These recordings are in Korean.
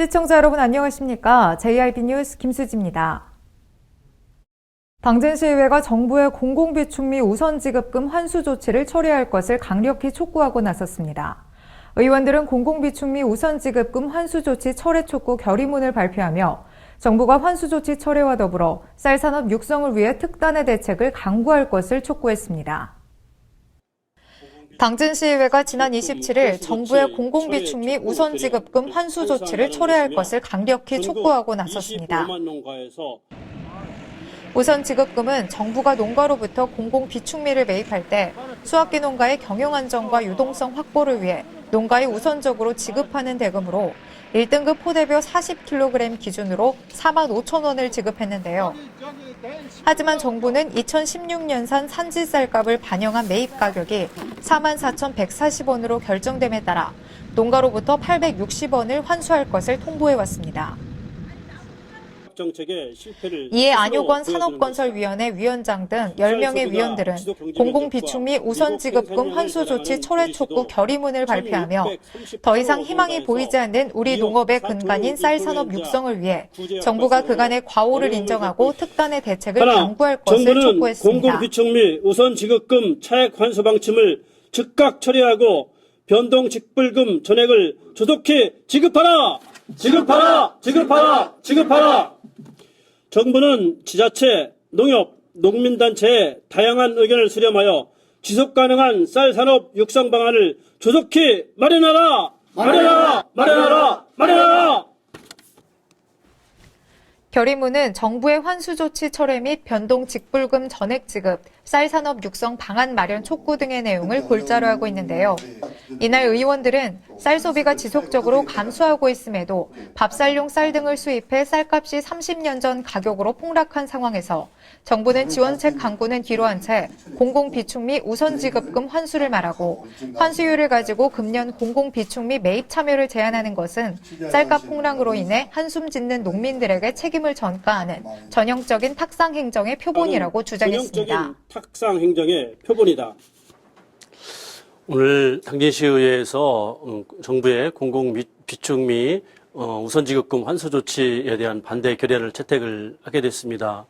시청자 여러분 안녕하십니까? JRB 뉴스 김수지입니다. 당진시의회가 정부의 공공비축미 우선지급금 환수 조치를 처리할 것을 강력히 촉구하고 나섰습니다. 의원들은 공공비축미 우선지급금 환수 조치 철회 촉구 결의문을 발표하며 정부가 환수 조치 철회와 더불어 쌀산업 육성을 위해 특단의 대책을 강구할 것을 촉구했습니다. 당진시의회가 지난 27일 정부의 공공비축미 우선지급금 환수 조치를 철회할 것을 강력히 촉구하고 나섰습니다. 우선지급금은 정부가 농가로부터 공공비축미를 매입할 때 수확기 농가의 경영 안정과 유동성 확보를 위해 농가에 우선적으로 지급하는 대금으로 1등급 포대별 40kg 기준으로 45,000원을 지급했는데요. 하지만 정부는 2016년산 산지쌀값을 반영한 매입 가격이 44,140원으로 결정됨에 따라 농가로부터 860원을 환수할 것을 통보해왔습니다. 이에 안효권 산업건설위원회 위원장 등 10명의 위원들은 공공비축미 우선지급금 환수 조치 철회 촉구 결의문을 발표하며 더 이상 희망이 보이지 않는 우리 농업의 근간인 쌀산업 육성을 위해 정부가 그간의 과오를 인정하고 특단의 대책을 강구할 것을 촉구했습니다. 공공비축미 우선지급금 차액 환수 방침을 즉각 처리하고 변동직불금 전액을 조속히 지급하라! 지급하라! 지급하라! 지급하라! 정부는 지자체, 농협, 농민단체의 다양한 의견을 수렴하여 지속가능한 쌀산업 육성 방안을 조속히 마련하라! 마련하라! 마련하라! 마련하라! 결의문은 정부의 환수 조치 철회 및 변동 직불금 전액 지급, 쌀산업 육성 방안 마련 촉구 등의 내용을 골자로 하고 있는데요. 이날 의원들은 쌀 소비가 지속적으로 감소하고 있음에도 밥쌀용 쌀 등을 수입해 쌀값이 30년 전 가격으로 폭락한 상황에서 정부는 지원책 강구는 뒤로 한 채 공공비축미 우선지급금 환수를 말하고 환수율을 가지고 금년 공공비축미 매입 참여를 제한하는 것은 쌀값 폭락으로 인해 한숨 짓는 농민들에게 책임을 전가하는 전형적인 탁상 행정의 표본이라고 주장했습니다. 전형적인 탁상 행정의 표본이다. 오늘 당진시의회에서 정부의 공공비축미 우선지급금 환수 조치에 대한 반대 결의안을 채택을 하게 됐습니다.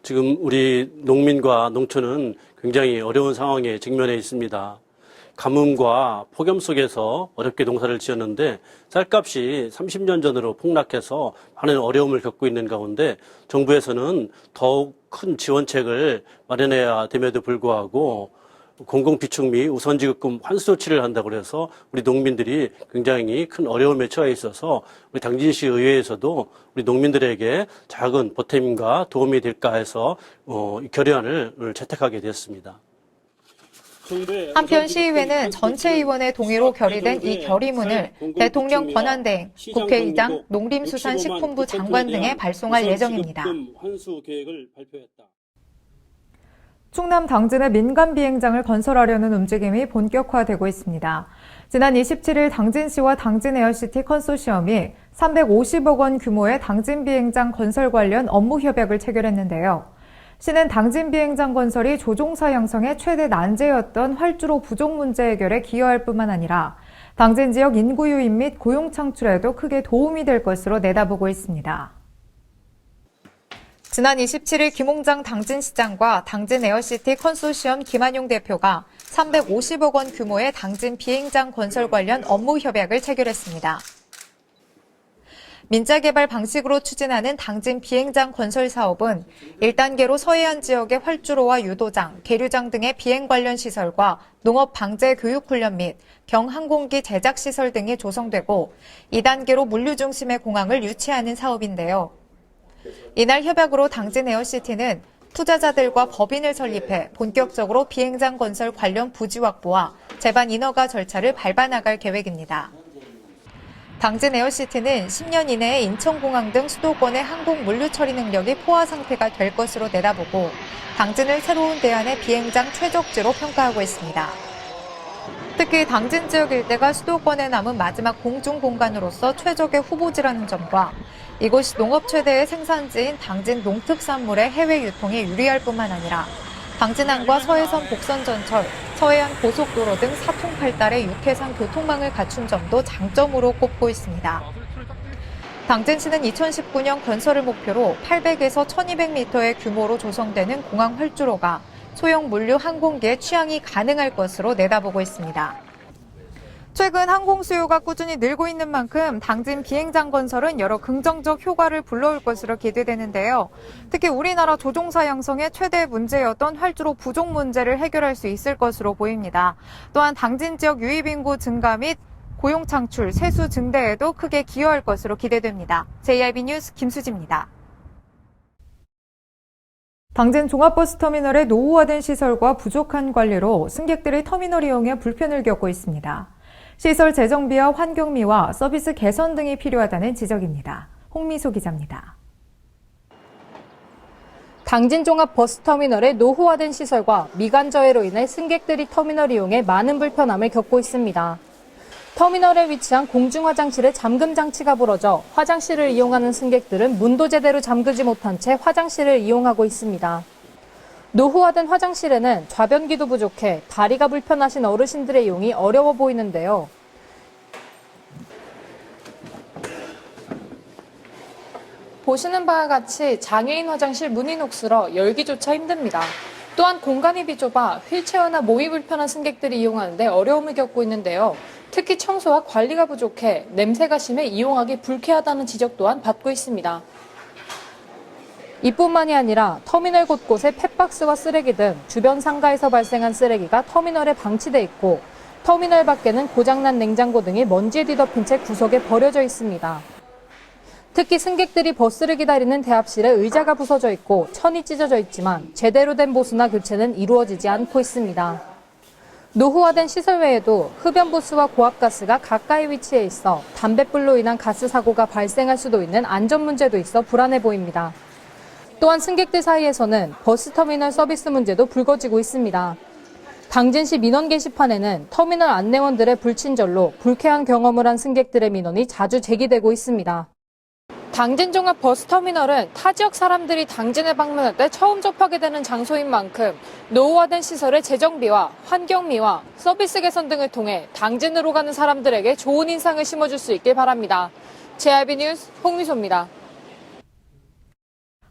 지금 우리 농민과 농촌은 굉장히 어려운 상황에 직면해 있습니다. 가뭄과 폭염 속에서 어렵게 농사를 지었는데 쌀값이 30년 전으로 폭락해서 많은 어려움을 겪고 있는 가운데 정부에서는 더욱 큰 지원책을 마련해야 됨에도 불구하고 공공비축미 우선지급금 환수 조치를 한다고 해서 우리 농민들이 굉장히 큰 어려움에 처해 있어서 우리 당진시 의회에서도 우리 농민들에게 작은 보탬과 도움이 될까 해서 결의안을 채택하게 되었습니다. 한편 시의회는 전체 의원의 동의로 결의된 이 결의문을 대통령 권한대행, 국회의장, 농림수산식품부 장관 등에 발송할 예정입니다. 충남 당진의 민간 비행장을 건설하려는 움직임이 본격화되고 있습니다. 지난 27일 당진시와 당진에어시티 컨소시엄이 350억 원 규모의 당진 비행장 건설 관련 업무 협약을 체결했는데요. 시는 당진 비행장 건설이 조종사 양성의 최대 난제였던 활주로 부족 문제 해결에 기여할 뿐만 아니라 당진 지역 인구 유입 및 고용 창출에도 크게 도움이 될 것으로 내다보고 있습니다. 지난 27일 김홍장 당진시장과 당진에어시티 컨소시엄 김한용 대표가 350억 원 규모의 당진 비행장 건설 관련 업무 협약을 체결했습니다. 민자개발 방식으로 추진하는 당진 비행장 건설 사업은 1단계로 서해안 지역의 활주로와 유도장, 계류장 등의 비행 관련 시설과 농업 방제 교육 훈련 및 경항공기 제작 시설 등이 조성되고 2단계로 물류 중심의 공항을 유치하는 사업인데요. 이날 협약으로 당진에어시티는 투자자들과 법인을 설립해 본격적으로 비행장 건설 관련 부지 확보와 제반 인허가 절차를 밟아나갈 계획입니다. 당진에어시티는 10년 이내에 인천공항 등 수도권의 항공 물류 처리 능력이 포화 상태가 될 것으로 내다보고 당진을 새로운 대안의 비행장 최적지로 평가하고 있습니다. 특히 당진 지역 일대가 수도권에 남은 마지막 공중 공간으로서 최적의 후보지라는 점과 이곳이 농업 최대의 생산지인 당진 농특산물의 해외 유통에 유리할 뿐만 아니라 당진항과 서해선 복선전철, 서해안 고속도로 등 사통팔달의 육해상 교통망을 갖춘 점도 장점으로 꼽고 있습니다. 당진시는 2019년 건설을 목표로 800에서 1200m의 규모로 조성되는 공항 활주로가 소형 물류 항공기의 취항이 가능할 것으로 내다보고 있습니다. 최근 항공 수요가 꾸준히 늘고 있는 만큼 당진 비행장 건설은 여러 긍정적 효과를 불러올 것으로 기대되는데요. 특히 우리나라 조종사 양성의 최대 문제였던 활주로 부족 문제를 해결할 수 있을 것으로 보입니다. 또한 당진 지역 유입 인구 증가 및 고용 창출, 세수 증대에도 크게 기여할 것으로 기대됩니다. JIB 뉴스 김수지입니다. 당진 종합버스터미널의 노후화된 시설과 부족한 관리로 승객들이 터미널 이용에 불편을 겪고 있습니다. 시설 재정비와 환경미화, 서비스 개선 등이 필요하다는 지적입니다. 홍미소 기자입니다. 당진 종합 버스터미널의 노후화된 시설과 미관 저해로 인해 승객들이 터미널 이용에 많은 불편함을 겪고 있습니다. 터미널에 위치한 공중 화장실에 잠금 장치가 부러져 화장실을 이용하는 승객들은 문도 제대로 잠그지 못한 채 화장실을 이용하고 있습니다. 노후화된 화장실에는 좌변기도 부족해 다리가 불편하신 어르신들의 이용이 어려워 보이는데요. 보시는 바와 같이 장애인 화장실 문이 녹슬어 열기조차 힘듭니다. 또한 공간이 비좁아 휠체어나 몸이 불편한 승객들이 이용하는데 어려움을 겪고 있는데요. 특히 청소와 관리가 부족해 냄새가 심해 이용하기 불쾌하다는 지적 또한 받고 있습니다. 이뿐만이 아니라 터미널 곳곳에 펫박스와 쓰레기 등 주변 상가에서 발생한 쓰레기가 터미널에 방치돼 있고 터미널 밖에는 고장난 냉장고 등이 먼지에 뒤덮인 채 구석에 버려져 있습니다. 특히 승객들이 버스를 기다리는 대합실에 의자가 부서져 있고 천이 찢어져 있지만 제대로 된 보수나 교체는 이루어지지 않고 있습니다. 노후화된 시설 외에도 흡연부스와 고압가스가 가까이 위치해 있어 담뱃불로 인한 가스 사고가 발생할 수도 있는 안전 문제도 있어 불안해 보입니다. 또한 승객들 사이에서는 버스터미널 서비스 문제도 불거지고 있습니다. 당진시 민원 게시판에는 터미널 안내원들의 불친절로 불쾌한 경험을 한 승객들의 민원이 자주 제기되고 있습니다. 당진 종합 버스터미널은 타 지역 사람들이 당진에 방문할 때 처음 접하게 되는 장소인 만큼 노후화된 시설의 재정비와 환경미화, 서비스 개선 등을 통해 당진으로 가는 사람들에게 좋은 인상을 심어줄 수 있길 바랍니다. JIB 뉴스 홍미소입니다.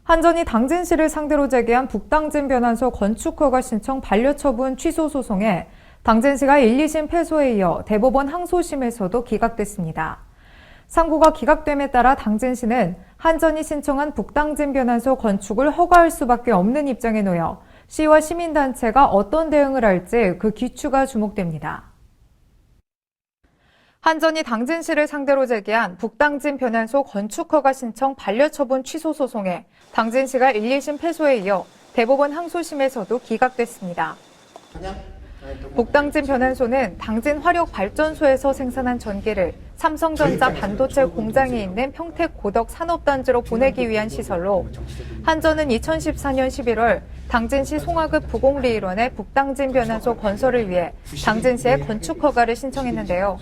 한전이 당진시를 상대로 제기한 북당진 변환소 건축 허가 신청 반려처분 취소 소송에 당진시가 1, 2심 패소에 이어 대법원 항소심에서도 기각됐습니다. 상고가 기각됨에 따라 당진시는 한전이 신청한 북당진 변환소 건축을 허가할 수밖에 없는 입장에 놓여 시와 시민단체가 어떤 대응을 할지 그 기추가 주목됩니다. 한전이 당진시를 상대로 제기한 북당진 변환소 건축 허가 신청 반려처분 취소 소송에 당진시가 1, 2심 패소에 이어 대법원 항소심에서도 기각됐습니다. 북당진 변환소는 당진 화력발전소에서 생산한 전기를 삼성전자 반도체 공장이 있는 평택 고덕 산업단지로 보내기 위한 시설로 한전은 2014년 11월 당진시 송화급 부곡리 일원의 북당진 변환소 건설을 위해 당진시에 건축 허가를 신청했는데요.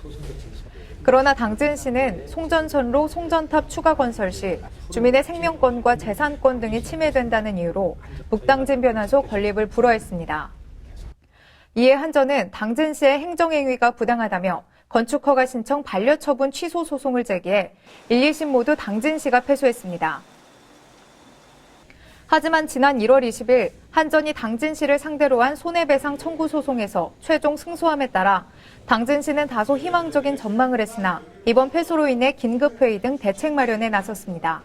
그러나 당진시는 송전선로 송전탑 추가 건설 시 주민의 생명권과 재산권 등이 침해된다는 이유로 북당진 변환소 건립을 불허했습니다. 이에 한전은 당진시의 행정행위가 부당하다며 건축허가 신청 반려처분 취소 소송을 제기해 1, 2심 모두 당진시가 패소했습니다. 하지만 지난 1월 20일 한전이 당진시를 상대로 한 손해배상 청구 소송에서 최종 승소함에 따라 당진시는 다소 희망적인 전망을 했으나 이번 패소로 인해 긴급회의 등 대책 마련에 나섰습니다.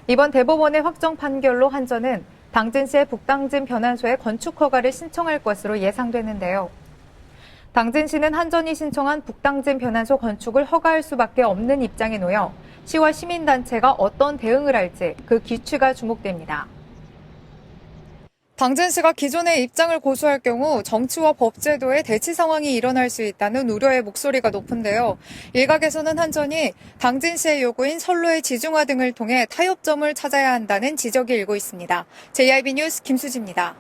이번 대법원의 확정 판결로 한전은 당진시의 북당진 변환소의 건축 허가를 신청할 것으로 예상되는데요. 당진시는 한전이 신청한 북당진 변환소 건축을 허가할 수밖에 없는 입장에 놓여 시와 시민단체가 어떤 대응을 할지 그 기추가 주목됩니다. 당진시가 기존의 입장을 고수할 경우 정치와 법제도의 대치 상황이 일어날 수 있다는 우려의 목소리가 높은데요. 일각에서는 한전이 당진시의 요구인 선로의 지중화 등을 통해 타협점을 찾아야 한다는 지적이 일고 있습니다. JIB 뉴스 김수지입니다.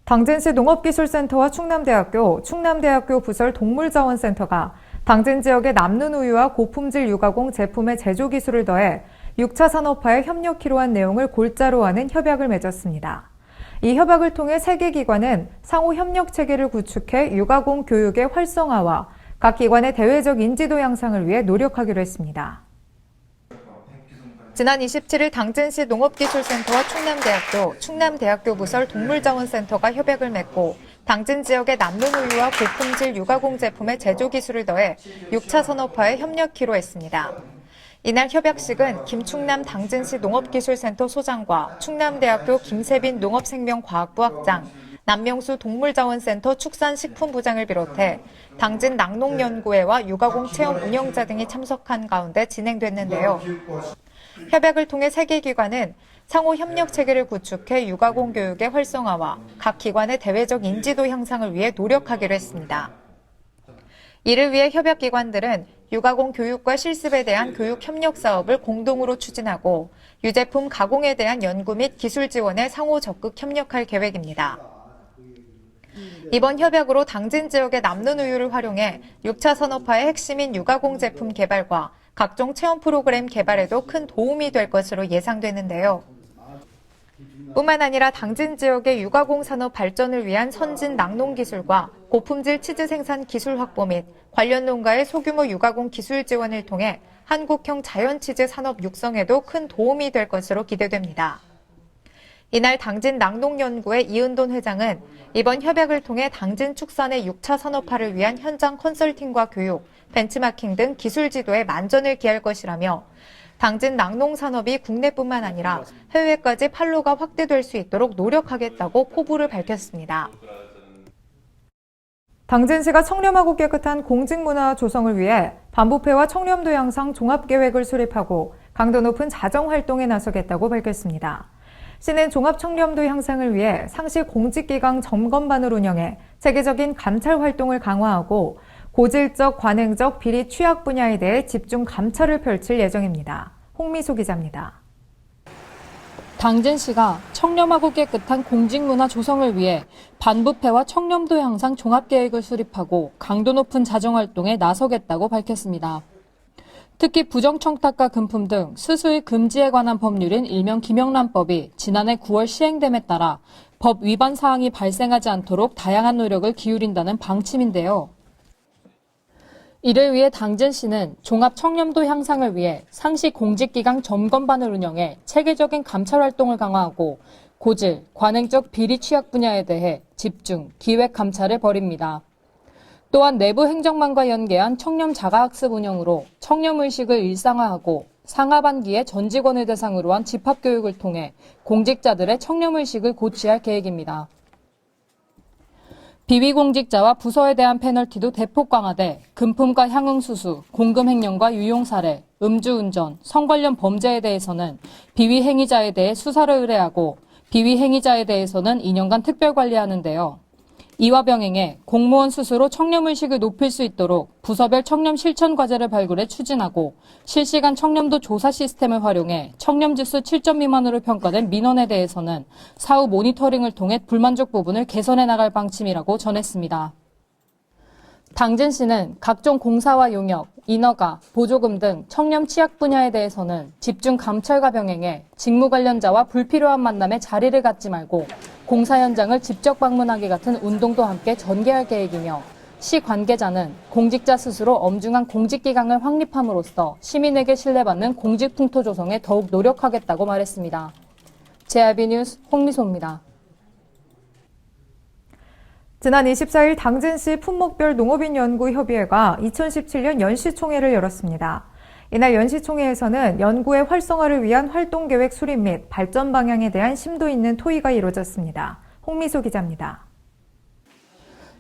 당진시 농업기술센터와 충남대학교 부설 동물자원센터가 당진 지역의 남는 우유와 고품질 유가공 제품의 제조 기술을 더해 6차 산업화에 협력키로 한 내용을 골자로 하는 협약을 맺었습니다. 이 협약을 통해 세 개 기관은 상호 협력 체계를 구축해 유가공 교육의 활성화와 각 기관의 대외적 인지도 향상을 위해 노력하기로 했습니다. 지난 27일 당진시 농업기술센터와 충남대학교, 충남대학교 부설 동물자원센터가 협약을 맺고 당진 지역의 남론우유와 고품질 유가공 제품의 제조 기술을 더해 6차 산업화에 협력키로 했습니다. 이날 협약식은 김충남 당진시 농업기술센터 소장과 충남대학교 김세빈 농업생명과학부 학장, 남명수 동물자원센터 축산식품부장을 비롯해 당진 낙농연구회와 유가공 체험 운영자 등이 참석한 가운데 진행됐는데요. 협약을 통해 세 개 기관은 상호 협력 체계를 구축해 유가공 교육의 활성화와 각 기관의 대외적 인지도 향상을 위해 노력하기로 했습니다. 이를 위해 협약 기관들은 유가공 교육과 실습에 대한 교육 협력 사업을 공동으로 추진하고 유제품 가공에 대한 연구 및 기술 지원에 상호 적극 협력할 계획입니다. 이번 협약으로 당진 지역의 남는 우유를 활용해 6차 산업화의 핵심인 유가공 제품 개발과 각종 체험 프로그램 개발에도 큰 도움이 될 것으로 예상되는데요. 뿐만 아니라 당진 지역의 유가공 산업 발전을 위한 선진 낙농 기술과 고품질 치즈 생산 기술 확보 및 관련 농가의 소규모 유가공 기술 지원을 통해 한국형 자연치즈 산업 육성에도 큰 도움이 될 것으로 기대됩니다. 이날 당진 낙농연구회 이은돈 회장은 이번 협약을 통해 당진 축산의 6차 산업화를 위한 현장 컨설팅과 교육, 벤치마킹 등 기술 지도에 만전을 기할 것이라며 당진 낙농산업이 국내뿐만 아니라 해외까지 판로가 확대될 수 있도록 노력하겠다고 포부를 밝혔습니다. 당진시가 청렴하고 깨끗한 공직문화 조성을 위해 반부패와 청렴도 향상 종합계획을 수립하고 강도 높은 자정활동에 나서겠다고 밝혔습니다. 시는 종합청렴도 향상을 위해 상시 공직기강 점검반을 운영해 체계적인 감찰 활동을 강화하고 고질적, 관행적, 비리 취약 분야에 대해 집중 감찰을 펼칠 예정입니다. 홍미소 기자입니다. 당진시가 청렴하고 깨끗한 공직문화 조성을 위해 반부패와 청렴도 향상 종합계획을 수립하고 강도 높은 자정활동에 나서겠다고 밝혔습니다. 특히 부정청탁과 금품 등 수수의 금지에 관한 법률인 일명 김영란법이 지난해 9월 시행됨에 따라 법 위반 사항이 발생하지 않도록 다양한 노력을 기울인다는 방침인데요. 이를 위해 당진시는 종합 청렴도 향상을 위해 상시 공직기강 점검반을 운영해 체계적인 감찰 활동을 강화하고 고질, 관행적 비리 취약 분야에 대해 집중, 기획 감찰을 벌입니다. 또한 내부 행정반과 연계한 청렴 자가학습 운영으로 청렴의식을 일상화하고 상하반기에 전 직원을 대상으로 한 집합교육을 통해 공직자들의 청렴의식을 고취할 계획입니다. 비위공직자와 부서에 대한 페널티도 대폭 강화돼 금품과 향응수수, 공금횡령과 유용사례, 음주운전, 성 관련 범죄에 대해서는 비위행위자에 대해 수사를 의뢰하고 비위행위자에 대해서는 2년간 특별관리하는데요. 이와 병행해 공무원 스스로 청렴의식을 높일 수 있도록 부서별 청렴 실천 과제를 발굴해 추진하고 실시간 청렴도 조사 시스템을 활용해 청렴지수 7점 미만으로 평가된 민원에 대해서는 사후 모니터링을 통해 불만족 부분을 개선해 나갈 방침이라고 전했습니다. 당진시는 각종 공사와 용역, 인허가, 보조금 등 청렴 취약 분야에 대해서는 집중 감찰과 병행해 직무 관련자와 불필요한 만남에 자리를 갖지 말고 공사 현장을 직접 방문하기 같은 운동도 함께 전개할 계획이며 시 관계자는 공직자 스스로 엄중한 공직기강을 확립함으로써 시민에게 신뢰받는 공직풍토 조성에 더욱 노력하겠다고 말했습니다. JRB 뉴스 홍미소입니다. 지난 24일 당진시 품목별 농업인연구협의회가 2017년 연시총회를 열었습니다. 이날 연시총회에서는 연구의 활성화를 위한 활동계획 수립 및 발전 방향에 대한 심도 있는 토의가 이루어졌습니다. 홍미소 기자입니다.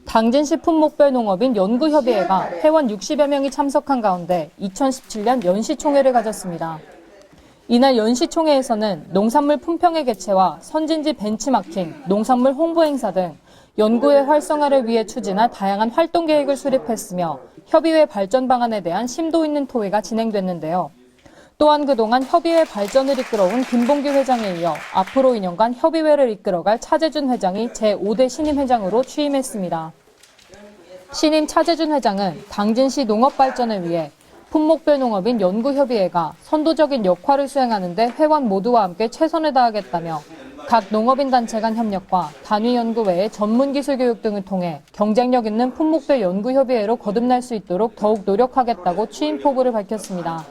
당진시 품목별 농업인 연구협의회가 회원 60여 명이 참석한 가운데 2017년 연시총회를 가졌습니다. 이날 연시총회에서는 농산물 품평회 개최와 선진지 벤치마킹, 농산물 홍보 행사 등 연구의 활성화를 위해 추진할 다양한 활동 계획을 수립했으며 협의회 발전 방안에 대한 심도 있는 토의가 진행됐는데요. 또한 그동안 협의회 발전을 이끌어온 김봉규 회장에 이어 앞으로 2년간 협의회를 이끌어갈 차재준 회장이 제5대 신임 회장으로 취임했습니다. 신임 차재준 회장은 당진시 농업 발전을 위해 품목별 농업인 연구협의회가 선도적인 역할을 수행하는 데 회원 모두와 함께 최선을 다하겠다며 각 농업인 단체 간 협력과 단위 연구 외에 전문 기술 교육 등을 통해 경쟁력 있는 품목별 연구협의회로 거듭날 수 있도록 더욱 노력하겠다고 취임 포부를 밝혔습니다.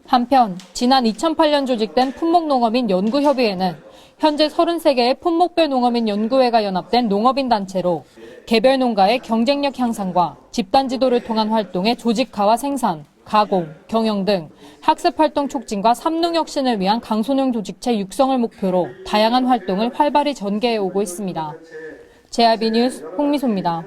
한편 지난 2008년 조직된 품목농업인 연구협의회는 현재 33개의 품목별 농업인 연구회가 연합된 농업인 단체로 개별 농가의 경쟁력 향상과 집단 지도를 통한 활동의 조직화와 생산, 가공, 경영 등 학습활동 촉진과 삼농혁신을 위한 강소농 조직체 육성을 목표로 다양한 활동을 활발히 전개해 오고 있습니다. JRB 뉴스 홍미소입니다.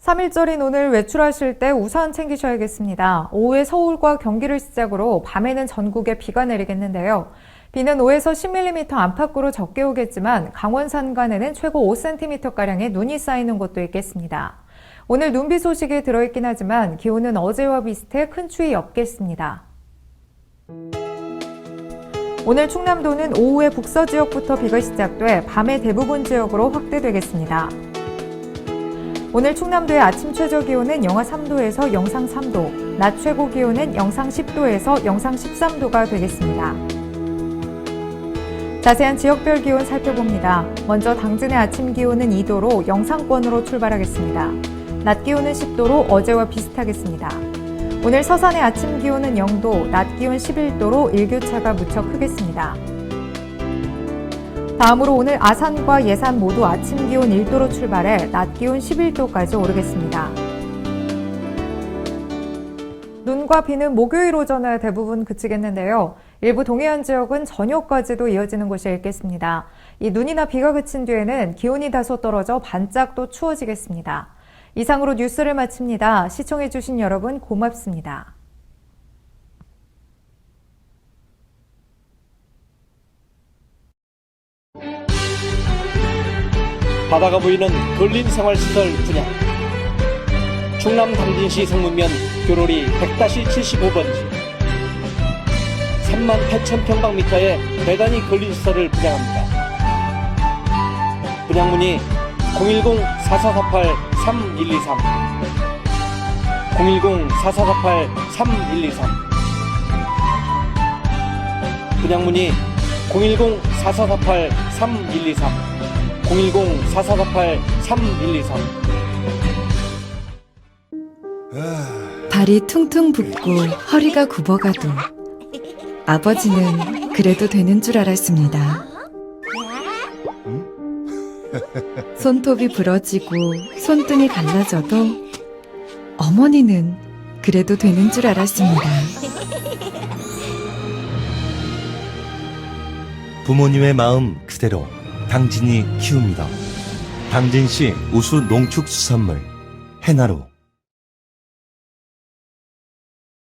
(3일절인) 오늘 외출하실 때 우산 챙기셔야겠습니다. 오후에 서울과 경기를 시작으로 밤에는 전국에 비가 내리겠는데요. 비는 5에서 10mm 안팎으로 적게 오겠지만 강원 산간에는 최고 5cm가량의 눈이 쌓이는 곳도 있겠습니다. 오늘 눈비 소식이 들어있긴 하지만 기온은 어제와 비슷해 큰 추위 없겠습니다. 오늘 충남도는 오후에 북서지역부터 비가 시작돼 밤에 대부분 지역으로 확대되겠습니다. 오늘 충남도의 아침 최저 기온은 영하 3도에서 영상 3도, 낮 최고 기온은 영상 10도에서 영상 13도가 되겠습니다. 자세한 지역별 기온 살펴봅니다. 먼저 당진의 아침 기온은 2도로 영상권으로 출발하겠습니다. 낮 기온은 10도로 어제와 비슷하겠습니다. 오늘 서산의 아침 기온은 0도, 낮 기온 11도로 일교차가 무척 크겠습니다. 다음으로 오늘 아산과 예산 모두 아침 기온 1도로 출발해 낮 기온 11도까지 오르겠습니다. 눈과 비는 목요일 오전에 대부분 그치겠는데요. 일부 동해안 지역은 저녁까지도 이어지는 곳이 있겠습니다. 이 눈이나 비가 그친 뒤에는 기온이 다소 떨어져 반짝 또 추워지겠습니다. 이상으로 뉴스를 마칩니다. 시청해주신 여러분 고맙습니다. 바다가 보이는 근린생활시설 분양. 충남 당진시 성문면 교로리 100-75번지 38,000평방미터의 대단위 근린시설을 분양합니다. 분양문의 010-4448-3123 010-4448-3123 분양문의 010-4448-3123 010-4448-3123 발이 퉁퉁 붓고 허리가 굽어가도 아버지는 그래도 되는 줄 알았습니다. 손톱이 부러지고 손등이 갈라져도 어머니는 그래도 되는 줄 알았습니다. 부모님의 마음 그대로 당진이 키웁니다. 당진시 우수 농축수산물 해나루.